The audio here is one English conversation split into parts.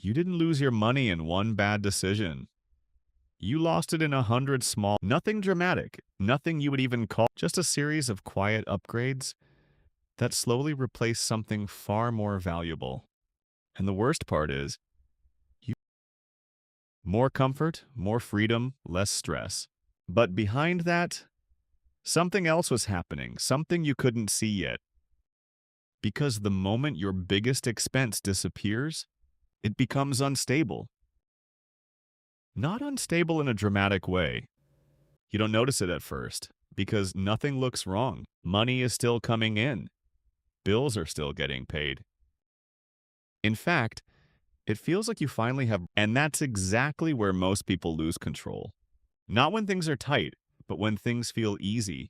You didn't lose your money in one bad decision. You lost it in 100 small, nothing dramatic, nothing you would even call, just a series of quiet upgrades that slowly replace something far more valuable. And the worst part is, you more comfort, more freedom, less stress. But behind that, something else was happening, something you couldn't see yet. Because the moment your biggest expense disappears, it becomes unstable. Not unstable in a dramatic way. You don't notice it at first, because nothing looks wrong. Money is still coming in. Bills are still getting paid. In fact, it feels like you finally have, and that's exactly where most people lose control. Not when things are tight, but when things feel easy.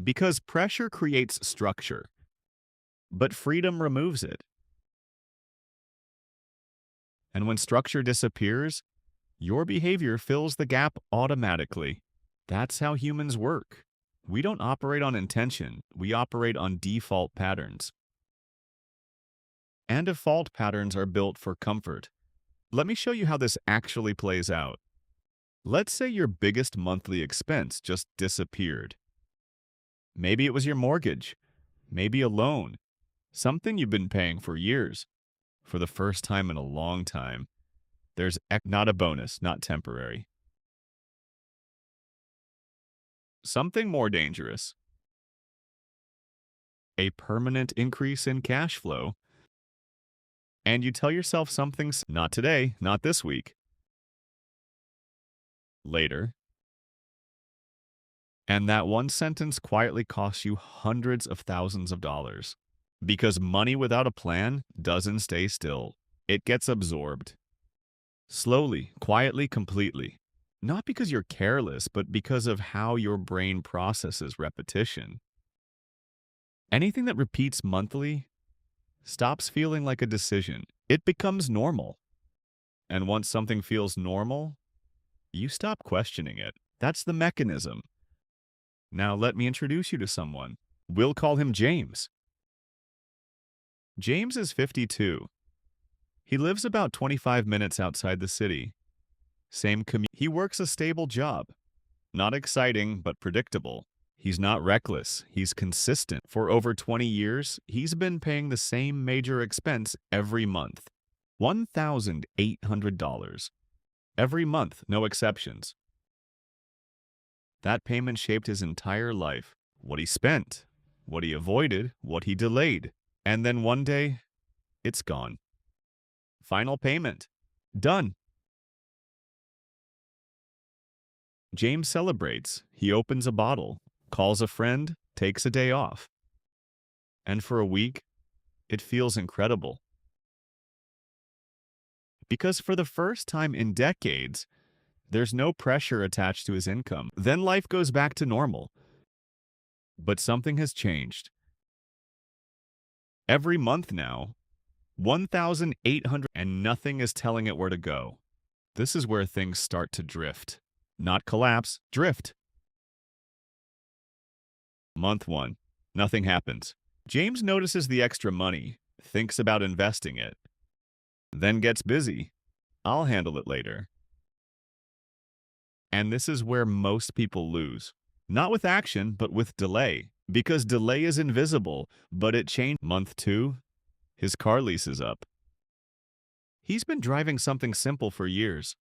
Because pressure creates structure, but freedom removes it. And when structure disappears, your behavior fills the gap automatically. That's how humans work. We don't operate on intention, we operate on default patterns. And default patterns are built for comfort. Let me show you how this actually plays out. Let's say your biggest monthly expense just disappeared. Maybe it was your mortgage, maybe a loan, something you've been paying for years. For the first time in a long time, there's not a bonus, not temporary. Something more dangerous. A permanent increase in cash flow. And you tell yourself something, not today, not this week. Later. And that one sentence quietly costs you hundreds of thousands of dollars. Because money without a plan doesn't stay still. It gets absorbed. Slowly, quietly, completely. Not because you're careless, but because of how your brain processes repetition. Anything that repeats monthly stops feeling like a decision. It becomes normal. And once something feels normal, you stop questioning it. That's the mechanism. Now let me introduce you to someone. We'll call him James. James is 52. He lives about 25 minutes outside the city. Same commute. He works a stable job. Not exciting, but predictable. He's not reckless. He's consistent. For over 20 years, he's been paying the same major expense every month. $1,800. Every month, no exceptions. That payment shaped his entire life. What he spent, what he avoided, what he delayed. And then one day, it's gone. Final payment. Done. James celebrates. He opens a bottle, calls a friend, takes a day off. And for a week, it feels incredible. Because for the first time in decades, there's no pressure attached to his income. Then life goes back to normal. But something has changed. Every month now, 1,800, and nothing is telling it where to go. This is where things start to drift. Not collapse, drift. Month 1. Nothing happens. James notices the extra money, thinks about investing it, then gets busy. I'll handle it later. And this is where most people lose. Not with action, but with delay. Because delay is invisible, but it changed. Month 2, his car lease is up. He's been driving something simple for years.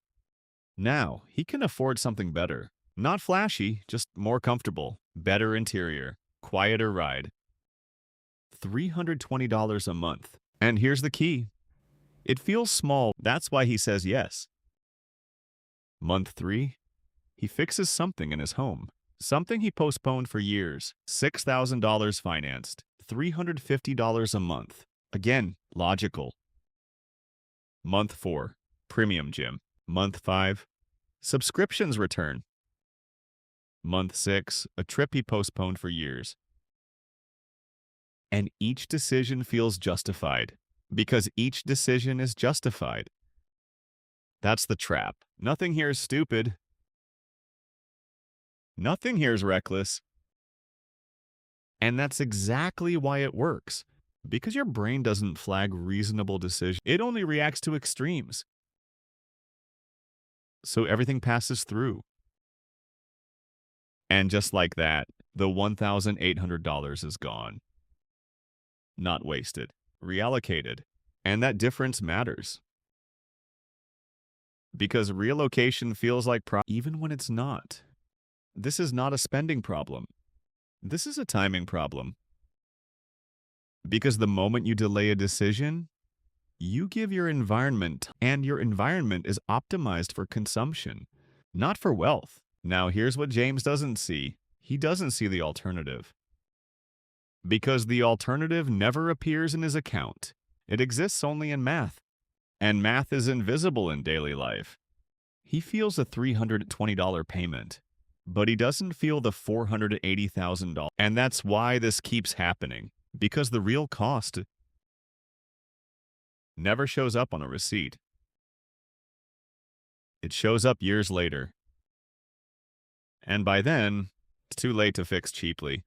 Now, he can afford something better. Not flashy, just more comfortable. Better interior, quieter ride. $320 a month. And here's the key. It feels small, that's why he says yes. Month 3, he fixes something in his home. Something he postponed for years. $6,000 financed. $350 a month. Again, logical. Month 4, premium gym. Month 5, subscriptions return. Month 6, a trip he postponed for years. And each decision feels justified, because each decision is justified. That's the trap. Nothing here is stupid. Nothing here is reckless. And that's exactly why it works. Because your brain doesn't flag reasonable decisions. It only reacts to extremes. so everything passes through. And just like that, the $1,800 is gone. Not wasted, reallocated. And that difference matters. Because relocation feels like even when it's not. This is not a spending problem. This is a timing problem. Because the moment you delay a decision, you give your environment, and your environment is optimized for consumption, not for wealth. Now, here's what James doesn't see. He doesn't see the alternative. Because the alternative never appears in his account. It exists only in math. And math is invisible in daily life. He feels a $320 payment, but he doesn't feel the $480,000. And that's why this keeps happening. Because the real cost never shows up on a receipt. It shows up years later. And by then, it's too late to fix cheaply.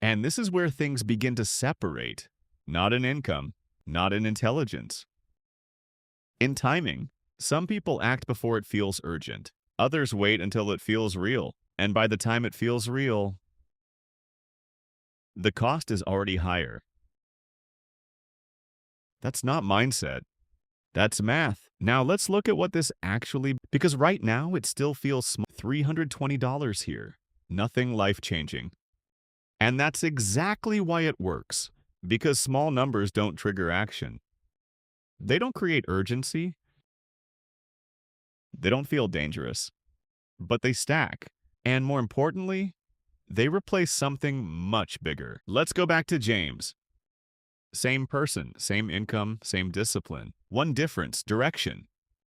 And this is where things begin to separate, not in income, not in intelligence. In timing, some people act before it feels urgent. Others wait until it feels real. And by the time it feels real, the cost is already higher. That's not mindset. That's math. Now let's look at what this actually, because right now it still feels small. $320 here. Nothing life-changing. And that's exactly why it works. Because small numbers don't trigger action. They don't create urgency. They don't feel dangerous. But they stack. And more importantly, they replace something much bigger. Let's go back to James. Same person, same income, same discipline. One difference, direction.